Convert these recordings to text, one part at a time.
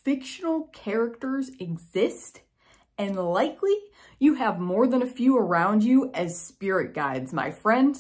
fictional characters exist, and likely you have more than a few around you as spirit guides, my friend.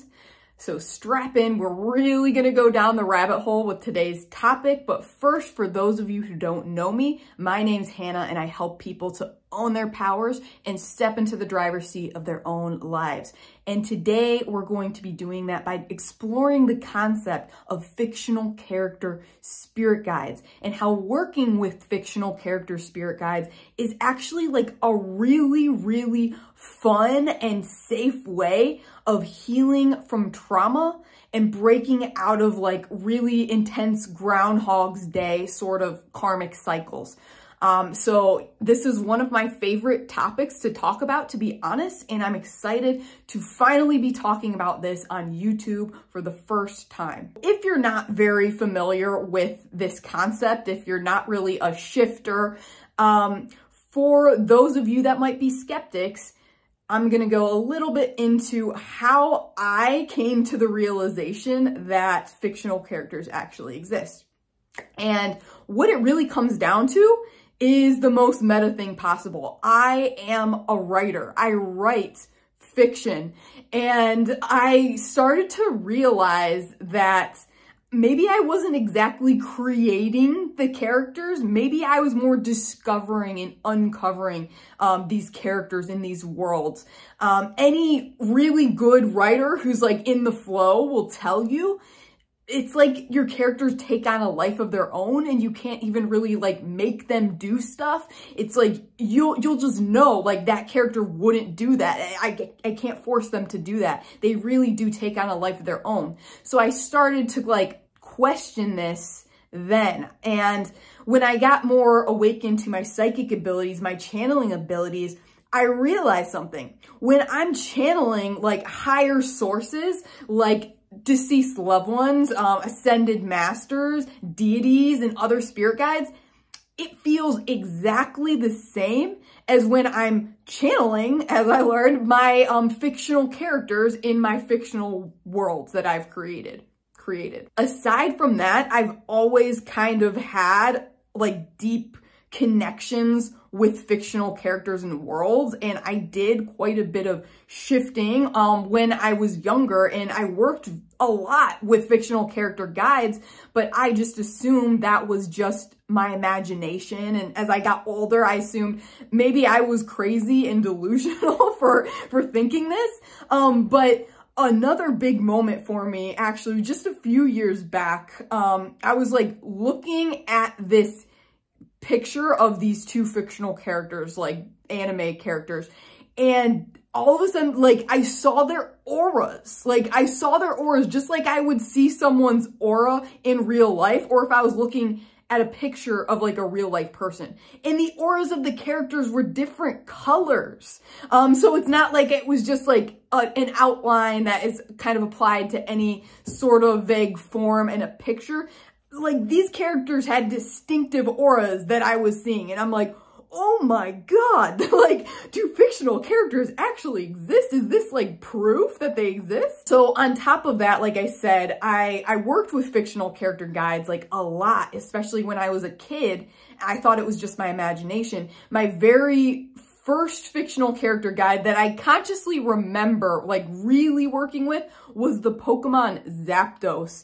So strap in, we're really gonna go down the rabbit hole with today's topic. But first, for those of you who don't know me, my name's Hannah and I help people to own their powers and step into the driver's seat of their own lives. And today we're going to be doing that by exploring the concept of fictional character spirit guides and how working with fictional character spirit guides is actually like a really fun and safe way of healing from trauma and breaking out of like really intense Groundhog's Day sort of karmic cycles. So this is one of my favorite topics to talk about, to be honest, and I'm excited to finally be talking about this on YouTube for the first time. If you're not very familiar with this concept, if you're not really a shifter, for those of you that might be skeptics, I'm gonna go a little bit into how I came to the realization that fictional characters actually exist. And what it really comes down to is the most meta thing possible. I am a writer. I write fiction. And I started to realize that maybe I wasn't exactly creating the characters. Maybe I was more discovering and uncovering these characters in these worlds. Any really good writer who's like in the flow will tell you it's like your characters take on a life of their own and you can't even really like make them do stuff. It's like you'll just know like that character wouldn't do that. I can't force them to do that. They really do take on a life of their own. So I started to like question this then. And when I got more awakened to my psychic abilities, my channeling abilities, I realized something. When I'm channeling like higher sources, like deceased loved ones, ascended masters, deities, and other spirit guides, it feels exactly the same as when I'm channeling, as I learned, my fictional characters in my fictional worlds that I've created. Aside from that, I've always kind of had like deep connections with fictional characters and worlds, and I did quite a bit of shifting when I was younger, and I worked a lot with fictional character guides, but I just assumed that was just my imagination. And as I got older, I assumed maybe I was crazy and delusional for thinking this. But another big moment for me, actually, just a few years back, I was like looking at this picture of these two fictional characters, like anime characters, and all of a sudden, like, I saw their auras. Like, I saw their auras just like I would see someone's aura in real life, or if I was looking at a picture of like a real life person. And the auras of the characters were different colors. So it's not like it was just like an outline that is kind of applied to any sort of vague form in a picture. Like, these characters had distinctive auras that I was seeing, and I'm like, oh my God, like, do fictional characters actually exist? Is this like proof that they exist? So on top of that, like I said, I worked with fictional character guides like a lot, especially when I was a kid. I thought it was just my imagination. My very first fictional character guide that I consciously remember like really working with was the Pokemon Zapdos.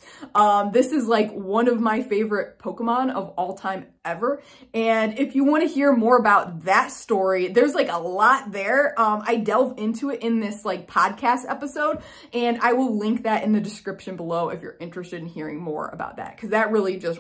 This is like one of my favorite Pokemon of all time ever. And if you want to hear more about that story, there's like a lot there. I delve into it in this like podcast episode, and I will link that in the description below if you're interested in hearing more about that, because that really just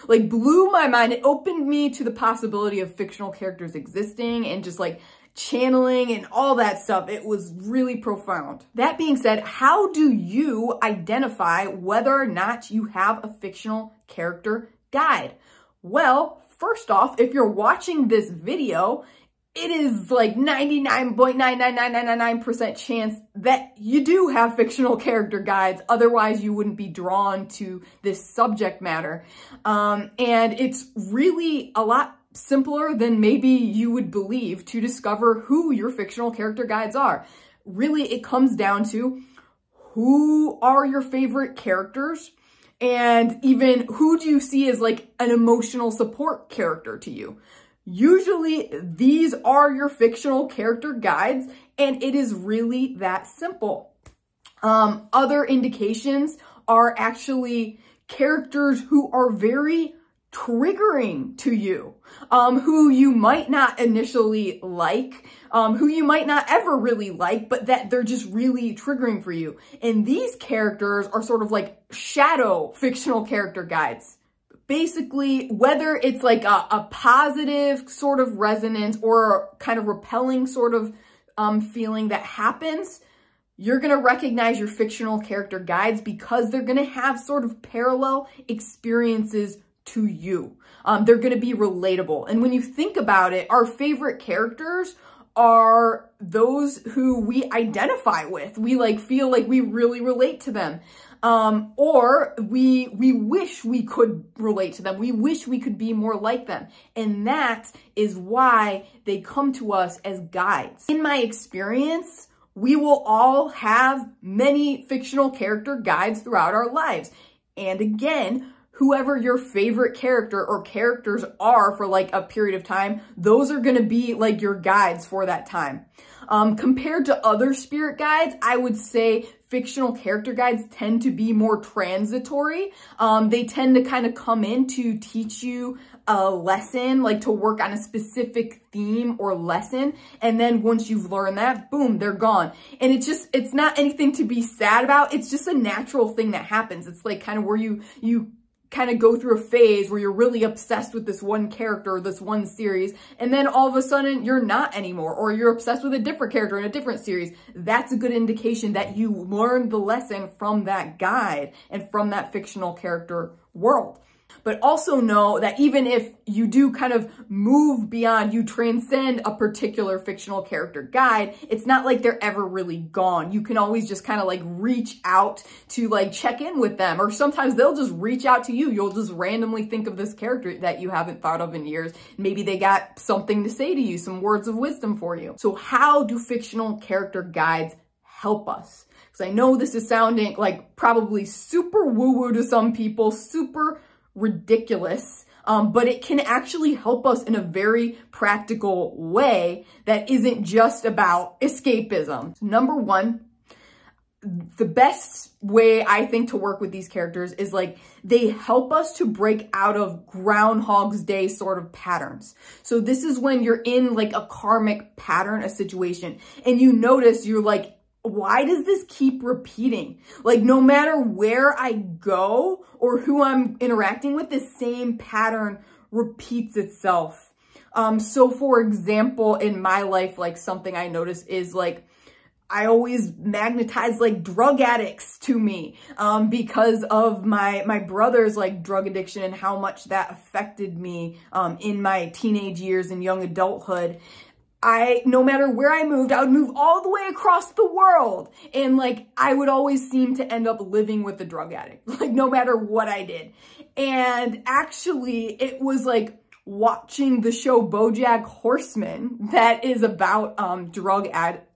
like blew my mind. It opened me to the possibility of fictional characters existing and just like channeling and all that stuff. It was really profound. That being said, how do you identify whether or not you have a fictional character guide? Well, first off, if you're watching this video, it is like 99.99999% chance that you do have fictional character guides. Otherwise, you wouldn't be drawn to this subject matter. And it's really a lot simpler than maybe you would believe to discover who your fictional character guides are. Really, it comes down to who are your favorite characters And even who do you see as like an emotional support character to you? Usually these are your fictional character guides, and it is really that simple. Other indications are actually characters who are very triggering to you, who you might not initially like, who you might not ever really like, but that they're just really triggering for you. And these characters are sort of like shadow fictional character guides. Basically, whether it's like a positive sort of resonance or kind of repelling sort of feeling that happens, you're going to recognize your fictional character guides because they're going to have sort of parallel experiences to you. They're going to be relatable. And when you think about it, our favorite characters are those who we identify with. We like feel like we really relate to them. Or we wish we could relate to them. We wish we could be more like them. And that is why they come to us as guides. In my experience, we will all have many fictional character guides throughout our lives. And again, whoever your favorite character or characters are for like a period of time, those are going to be like your guides for that time. Compared to other spirit guides, I would say fictional character guides tend to be more transitory. They tend to kind of come in to teach you a lesson, like to work on a specific theme or lesson. And then once you've learned that, boom, they're gone. And it's not anything to be sad about. It's just a natural thing that happens. It's like kind of where you kind of go through a phase where you're really obsessed with this one character or this one series, and then all of a sudden you're not anymore, or you're obsessed with a different character in a different series. That's a good indication that you learned the lesson from that guide and from that fictional character world. But also know that even if you do kind of move beyond, you transcend a particular fictional character guide, it's not like they're ever really gone. You can always just kind of like reach out to like check in with them, or sometimes they'll just reach out to you. You'll just randomly think of this character that you haven't thought of in years. Maybe they got something to say to you, some words of wisdom for you. So how do fictional character guides help us? Because I know this is sounding like probably super woo-woo to some people, super ridiculous, but it can actually help us in a very practical way that isn't just about escapism. Number one, the best way I think to work with these characters is like they help us to break out of Groundhog's Day sort of patterns. So this is when you're in like a karmic pattern, a situation, and you notice you're like, why does this keep repeating? Like no matter where I go or who I'm interacting with, the same pattern repeats itself. So for example, in my life, like something I notice is like, I always magnetize like drug addicts to me, because of my brother's like drug addiction and how much that affected me, in my teenage years and young adulthood. No matter where I moved, I would move all the way across the world. And like, I would always seem to end up living with a drug addict, like no matter what I did. And actually it was like watching the show BoJack Horseman that is about, drug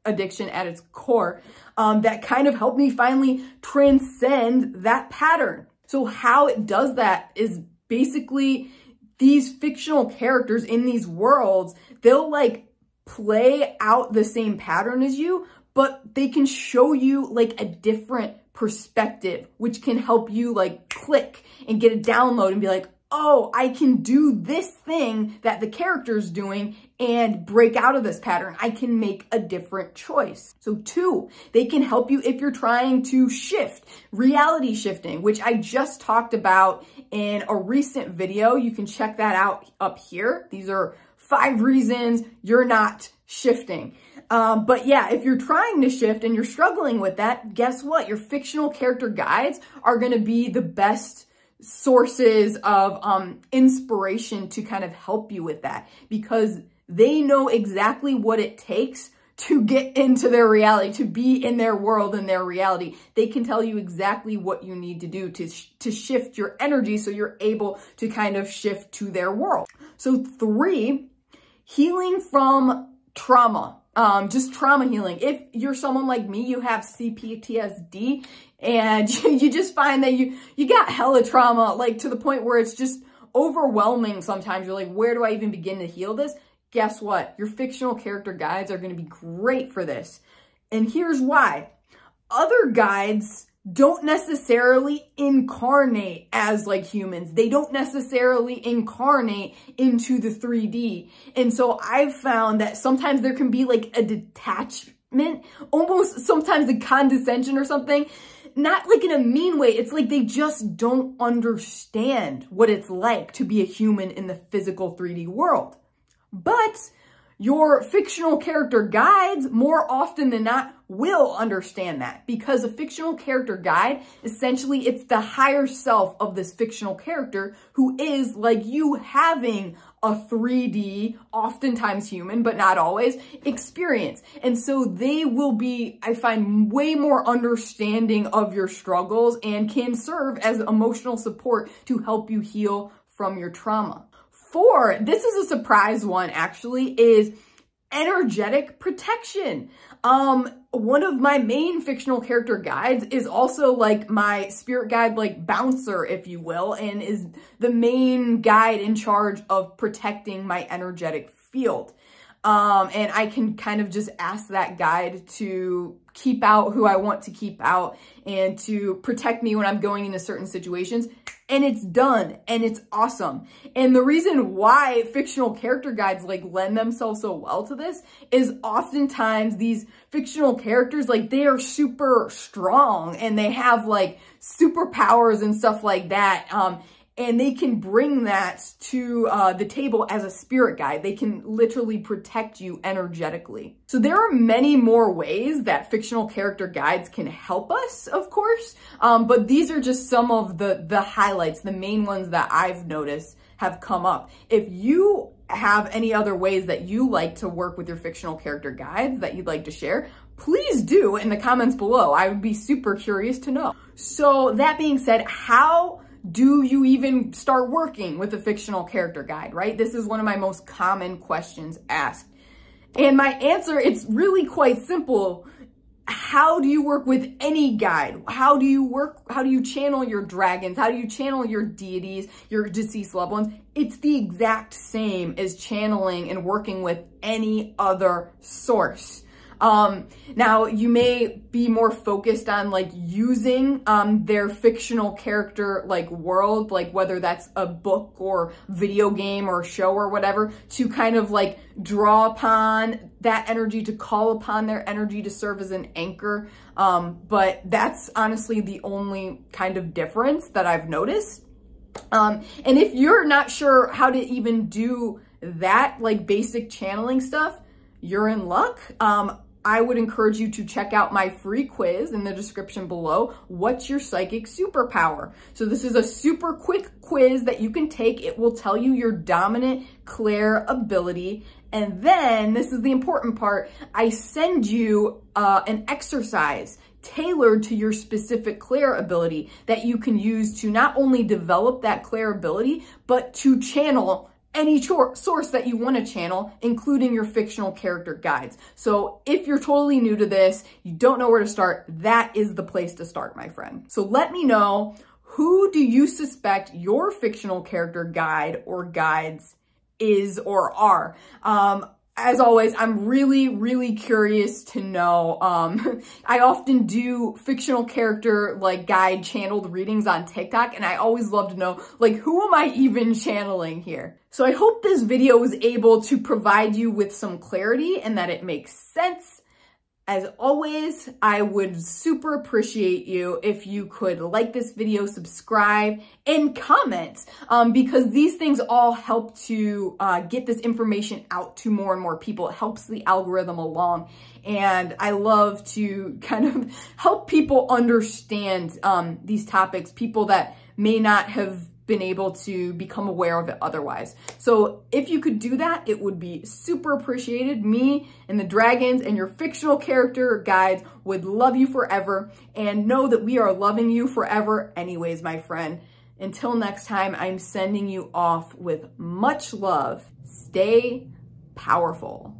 addiction at its core, that kind of helped me finally transcend that pattern. So how it does that is basically these fictional characters in these worlds, they'll like play out the same pattern as you, but they can show you like a different perspective, which can help you like click and get a download and be like, oh, I can do this thing that the character's doing and break out of this pattern. I can make a different choice. So two, they can help you if you're trying to shift, reality shifting, which I just talked about in a recent video. You can check that out up here. These are 5 reasons you're not shifting. But yeah, if you're trying to shift and you're struggling with that, guess what? Your fictional character guides are going to be the best sources of inspiration to kind of help you with that, because they know exactly what it takes to get into their reality, to be in their world and their reality. They can tell you exactly what you need to do to shift your energy so you're able to kind of shift to their world. So 3, healing from trauma. just trauma healing. If you're someone like me, you have CPTSD and you just find that you got hella trauma, like to the point where it's just overwhelming sometimes. You're like, where do I even begin to heal this? Guess what? Your fictional character guides are going to be great for this. And here's why. Other guides don't necessarily incarnate as like humans. They don't necessarily incarnate into the 3D. And so I've found that sometimes there can be like a detachment, almost sometimes a condescension or something. Not like in a mean way. It's like they just don't understand what it's like to be a human in the physical 3D world. But your fictional character guides, more often than not, will understand that, because a fictional character guide, essentially, it's the higher self of this fictional character who is like you having a 3D, oftentimes human, but not always, experience. And so they will be, I find, way more understanding of your struggles and can serve as emotional support to help you heal from your trauma. 4, this is a surprise one actually, is energetic protection. One of my main fictional character guides is also like my spirit guide, like bouncer, if you will, and is the main guide in charge of protecting my energetic field. And I can kind of just ask that guide to keep out who I want to keep out and to protect me when I'm going into certain situations. And it's done, and it's awesome. And the reason why fictional character guides like lend themselves so well to this is oftentimes these fictional characters, like they are super strong and they have like superpowers and stuff like that. And they can bring that to the table as a spirit guide. They can literally protect you energetically. So there are many more ways that fictional character guides can help us, of course. But these are just some of the highlights, the main ones that I've noticed have come up. If you have any other ways that you like to work with your fictional character guides that you'd like to share, please do in the comments below. I would be super curious to know. So that being said, how do you even start working with a fictional character guide, right? This is one of my most common questions asked. And my answer, it's really quite simple. How do you work with any guide? How do you channel your dragons? How do you channel your deities, your deceased loved ones? It's the exact same as channeling and working with any other source. Now you may be more focused on like using, their fictional character like world, like whether that's a book or video game or show or whatever, to kind of like draw upon that energy, to call upon their energy to serve as an anchor. But that's honestly the only kind of difference that I've noticed. And if you're not sure how to even do that, like basic channeling stuff, you're in luck. I would encourage you to check out my free quiz in the description below. What's your psychic superpower? So this is a super quick quiz that you can take. It will tell you your dominant clair ability. And then, this is the important part, I send you an exercise tailored to your specific clair ability that you can use to not only develop that clair ability, but to channel any source that you want to channel, including your fictional character guides. So if you're totally new to this, you don't know where to start, that is the place to start, my friend. So let me know, who do you suspect your fictional character guide or guides is or are? As always, I'm really, really curious to know. I often do fictional character like guide channeled readings on TikTok, and I always love to know, like, who am I even channeling here? So I hope this video was able to provide you with some clarity and that it makes sense. As always, I would super appreciate you if you could like this video, subscribe, and comment, because these things all help to get this information out to more and more people. It helps the algorithm along, and I love to kind of help people understand these topics, people that may not have been able to become aware of it otherwise. So if you could do that, it would be super appreciated. Me and the dragons and your fictional character guides would love you forever, and know that we are loving you forever anyways, my friend. Until next time, I'm sending you off with much love. Stay powerful.